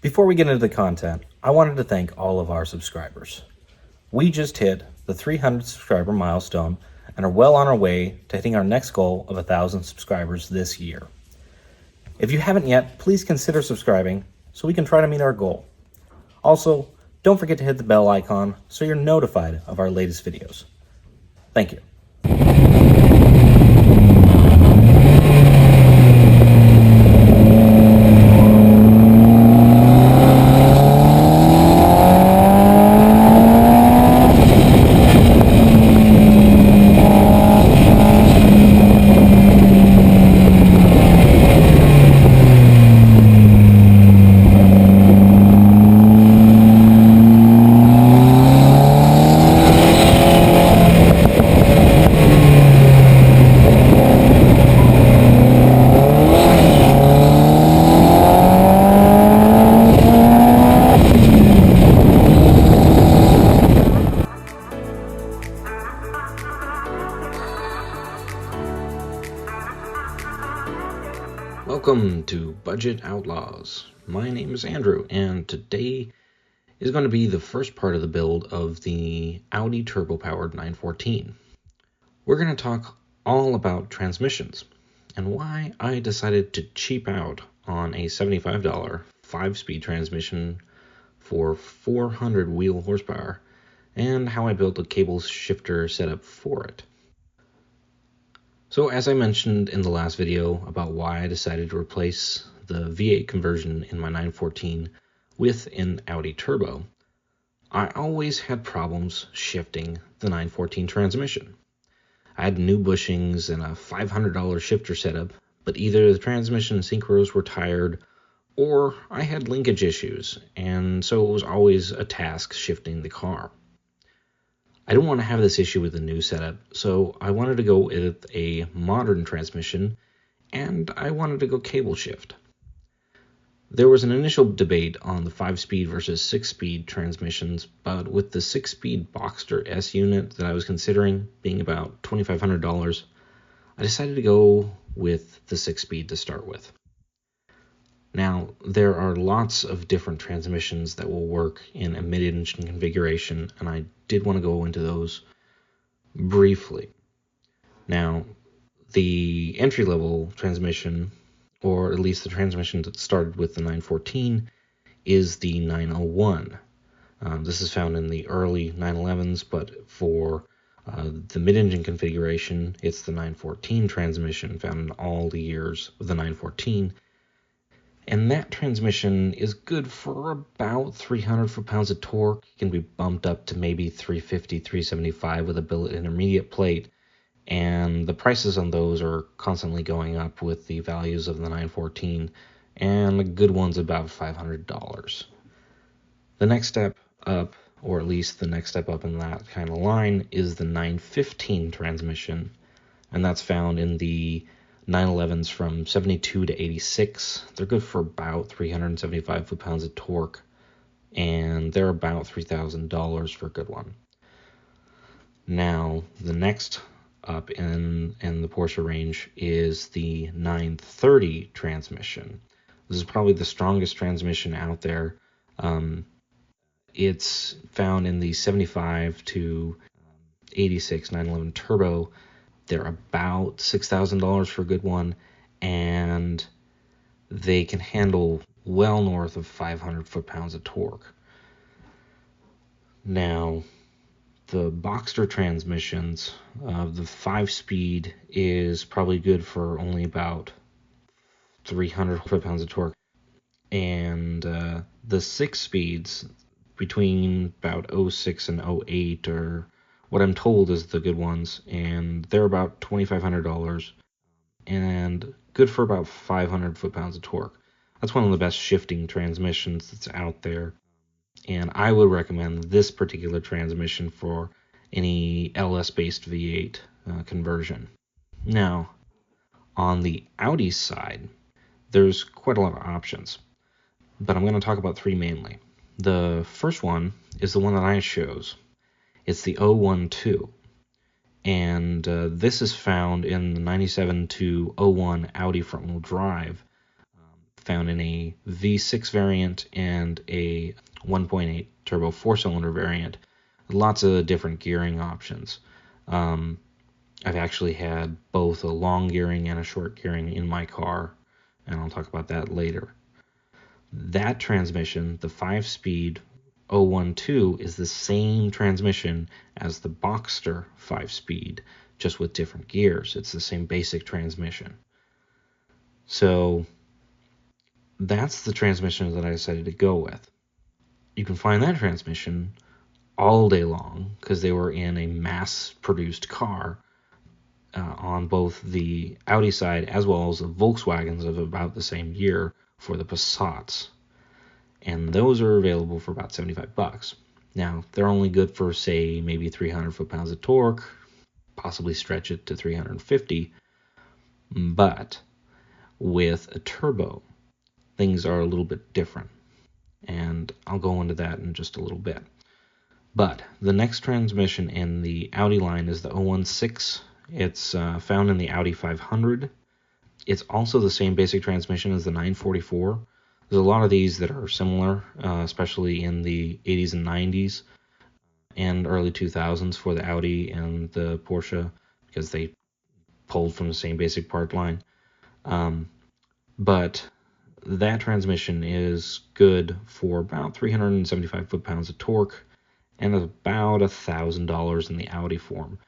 Before we get into the content, I wanted to thank all of our subscribers. We just hit the 300 subscriber milestone and are well on our way to hitting our next goal of 1,000 subscribers this year. If you haven't yet, please consider subscribing so we can try to meet our goal. Also, don't forget to hit the bell icon so you're notified of our latest videos. Thank you. Welcome to Budget Outlaws. My name is Andrew, and today is going to be the first part of the build of the Audi turbo-powered 914. We're going to talk all about transmissions and why I decided to cheap out on a $75 5-speed transmission for 400 wheel horsepower, and how I built a cable shifter setup for it. So as I mentioned in the last video about why I decided to replace the V8 conversion in my 914 with an Audi turbo, I always had problems shifting the 914 transmission. I had new bushings and a $500 shifter setup, but either the transmission synchros were tired or I had linkage issues, and so it was always a task shifting the car. I didn't want to have this issue with the new setup, so I wanted to go with a modern transmission, and I wanted to go cable shift. There was an initial debate on the 5-speed versus 6-speed transmissions, but with the 6-speed Boxster S unit that I was considering being about $2,500, I decided to go with the 6-speed to start with. Now, there are lots of different transmissions that will work in a mid-engine configuration, and I did want to go into those briefly. Now, the entry-level transmission, or at least the transmission that started with the 914, is the 901. This is found in the early 911s, but for the mid-engine configuration, it's the 914 transmission found in all the years of the 914. And that transmission is good for about 300 foot-pounds of torque. It can be bumped up to maybe 350, 375 with a billet intermediate plate. And the prices on those are constantly going up with the values of the 914. And the good one's about $500. The next step up, or at least the next step up in that kind of line, is the 915 transmission. And that's found in the 911s from 72 to 86. They're good for about 375 foot-pounds of torque, and they're about $3,000 for a good one. Now, the next up in the Porsche range is the 930 transmission. This is probably the strongest transmission out there. It's found in the 75 to 86 911 Turbo. They're about $6,000 for a good one, and they can handle well north of 500 foot-pounds of torque. Now, the Boxster transmissions, the 5-speed is probably good for only about 300 foot-pounds of torque, and the 6 speeds between about 06 and 08 are what I'm told is the good ones, and they're about $2,500 and good for about 500 foot-pounds of torque. That's one of the best shifting transmissions that's out there, and I would recommend this particular transmission for any LS-based V8 conversion. Now, on the Audi side, there's quite a lot of options, but I'm going to talk about three mainly. The first one is the one that I chose. It's the 012, and this is found in the 97 to 01 Audi front-wheel drive found in a V6 variant and a 1.8 turbo 4-cylinder variant. Lots of different gearing options. I've actually had both a long gearing and a short gearing in my car, and I'll talk about that later. That transmission, the 5-speed 012, is the same transmission as the Boxster 5-speed, just with different gears. It's the same basic transmission. So that's the transmission that I decided to go with. You can find that transmission all day long because they were in a mass-produced car on both the Audi side as well as the Volkswagens of about the same year for the Passats. And those are available for about $75. Now, they're only good for, say, maybe 300 foot-pounds of torque, possibly stretch it to 350. But with a turbo, things are a little bit different. And I'll go into that in just a little bit. But the next transmission in the Audi line is the 016. It's found in the Audi 500. It's also the same basic transmission as the 944. There's a lot of these that are similar, especially in the 80s and 90s and early 2000s for the Audi and the Porsche, because they pulled from the same basic part line. But that transmission is good for about 375 foot-pounds of torque and about $1,000 in the Audi form.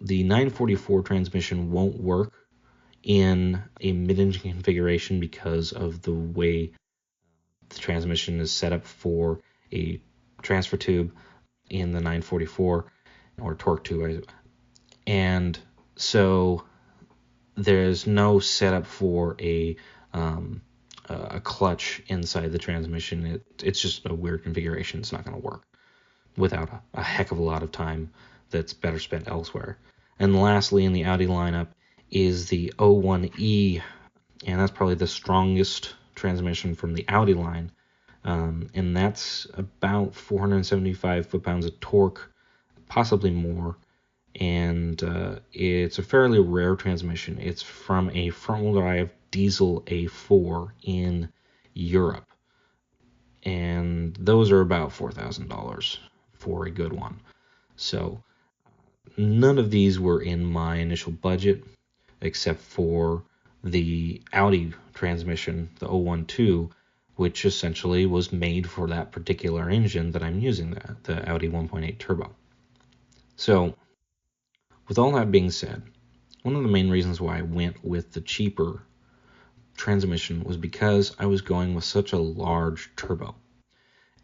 The 944 transmission won't work in a mid-engine configuration because of the way the transmission is set up for a transfer tube in the 944 or torque tube. And so there's no setup for a clutch inside the transmission. It's just a weird configuration. It's not going to work without a heck of a lot of time that's better spent elsewhere. And lastly, in the Audi lineup is the 01E, and that's probably the strongest transmission from the Audi line. And that's about 475 foot-pounds of torque, possibly more. And it's a fairly rare transmission. It's from a front-wheel drive diesel A4 in Europe. And those are about $4,000 for a good one. So none of these were in my initial budget, except for the Audi transmission, the 012, which essentially was made for that particular engine that I'm using, the Audi 1.8 turbo. So with all that being said, one of the main reasons why I went with the cheaper transmission was because I was going with such a large turbo.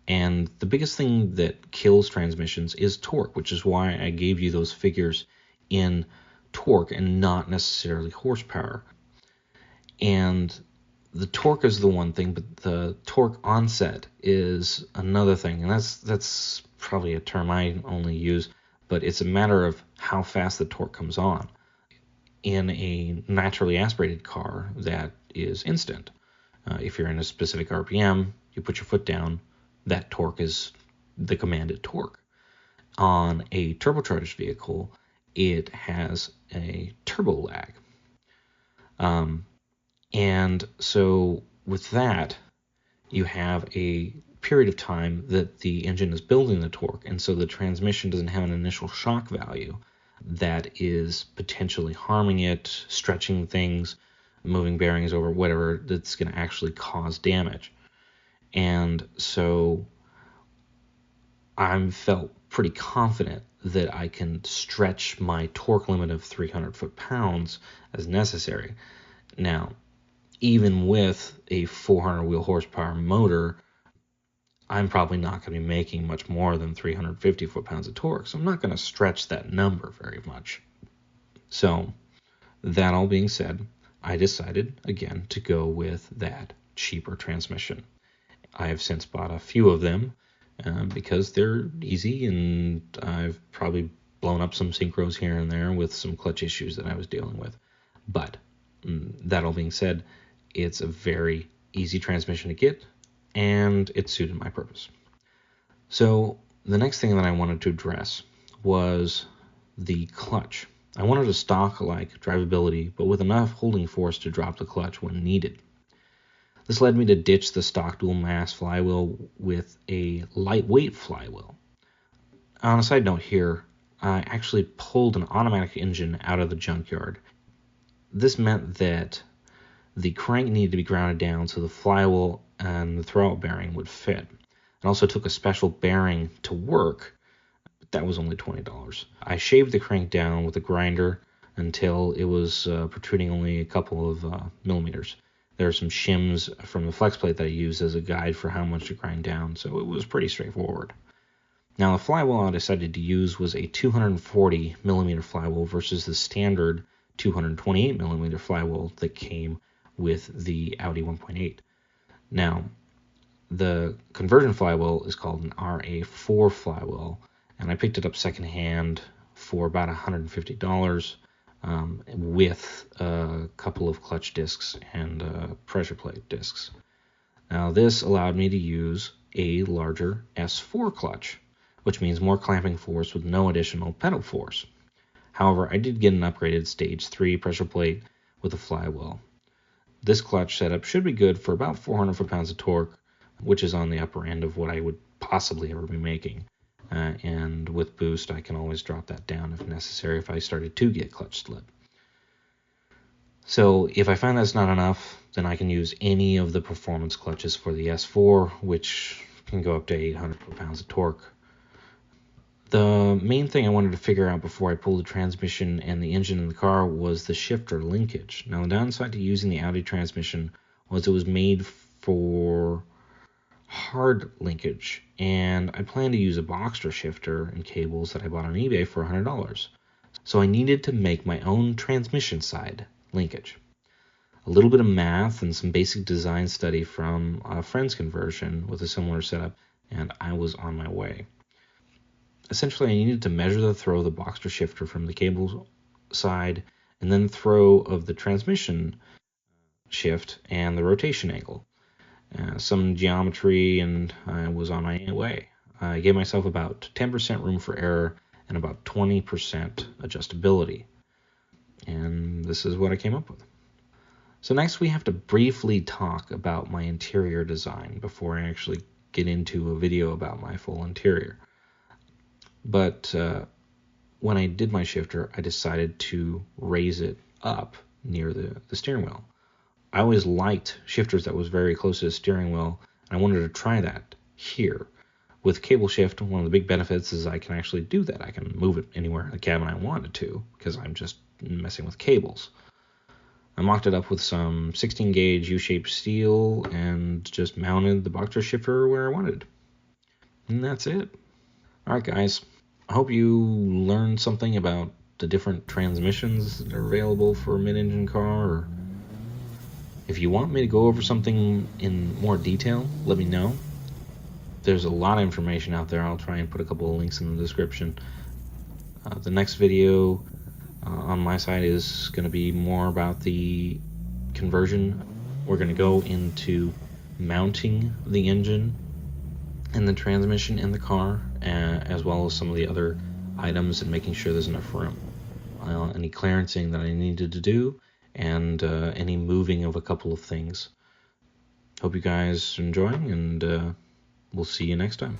And the biggest thing that kills transmissions is torque, which is why I gave you those figures in torque and not necessarily horsepower. And the torque is the one thing, but the torque onset is another thing. And that's probably a term I only use, but it's a matter of how fast the torque comes on. In a naturally aspirated car, that is instant. If you're in a specific RPM, you put your foot down, that torque is the commanded torque. On a turbocharged vehicle, it has a turbo lag. And so with that, you have a period of time that the engine is building the torque, and so the transmission doesn't have an initial shock value that is potentially harming it, stretching things, moving bearings over, whatever, that's going to actually cause damage. And so I felt pretty confident that I can stretch my torque limit of 300 foot-pounds as necessary. Now, even with a 400 wheel horsepower motor, I'm probably not going to be making much more than 350 foot-pounds of torque, so I'm not going to stretch that number very much. So, that all being said, I decided, again, to go with that cheaper transmission. I have since bought a few of them because they're easy, and I've probably blown up some synchros here and there with some clutch issues that I was dealing with. But that all being said, it's a very easy transmission to get, and it suited my purpose. So the next thing that I wanted to address was the clutch. I wanted a stock-like drivability, but with enough holding force to drop the clutch when needed. This led me to ditch the stock dual mass flywheel with a lightweight flywheel. On a side note here, I actually pulled an automatic engine out of the junkyard. This meant that the crank needed to be grounded down so the flywheel and the throwout bearing would fit. It also took a special bearing to work, but that was only $20. I shaved the crank down with a grinder until it was protruding only a couple of millimeters. There are some shims from the flex plate that I used as a guide for how much to grind down, so it was pretty straightforward. Now the flywheel I decided to use was a 240 millimeter flywheel versus the standard 228 millimeter flywheel that came with the Audi 1.8. Now, the conversion flywheel is called an RA4 flywheel, and I picked it up secondhand for about $150 with a couple of clutch discs and pressure plate discs. Now, this allowed me to use a larger S4 clutch, which means more clamping force with no additional pedal force. However, I did get an upgraded Stage 3 pressure plate with a flywheel. This clutch setup should be good for about 400 foot-pounds of torque, which is on the upper end of what I would possibly ever be making. And with boost, I can always drop that down if necessary if I started to get clutch slip. So if I find that's not enough, then I can use any of the performance clutches for the S4, which can go up to 800 foot-pounds of torque. The main thing I wanted to figure out before I pulled the transmission and the engine in the car was the shifter linkage. Now, the downside to using the Audi transmission was it was made for hard linkage, and I planned to use a Boxster shifter and cables that I bought on eBay for $100. So I needed to make my own transmission side linkage. A little bit of math and some basic design study from a friend's conversion with a similar setup, and I was on my way. Essentially, I needed to measure the throw of the Boxster shifter from the cable side and then throw of the transmission shift and the rotation angle. Some geometry, and I was on my way. I gave myself about 10% room for error and about 20% adjustability. And this is what I came up with. So next we have to briefly talk about my interior design before I actually get into a video about my full interior. But when I did my shifter, I decided to raise it up near the steering wheel. I always liked shifters that was very close to the steering wheel, and I wanted to try that here. With cable shift, one of the big benefits is I can actually do that. I can move it anywhere in the cabin I wanted to, because I'm just messing with cables. I mocked it up with some 16 gauge U-shaped steel and just mounted the Boxster shifter where I wanted. And that's it. Alright guys, I hope you learned something about the different transmissions that are available for a mid-engine car, or if you want me to go over something in more detail, let me know. There's a lot of information out there. I'll try and put a couple of links in the description. The next video on my side is going to be more about the conversion. We're going to go into mounting the engine and the transmission in the car, as well as some of the other items and making sure there's enough room. Any clearancing that I needed to do, and any moving of a couple of things. Hope you guys are enjoying, and we'll see you next time.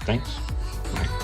Thanks. Bye.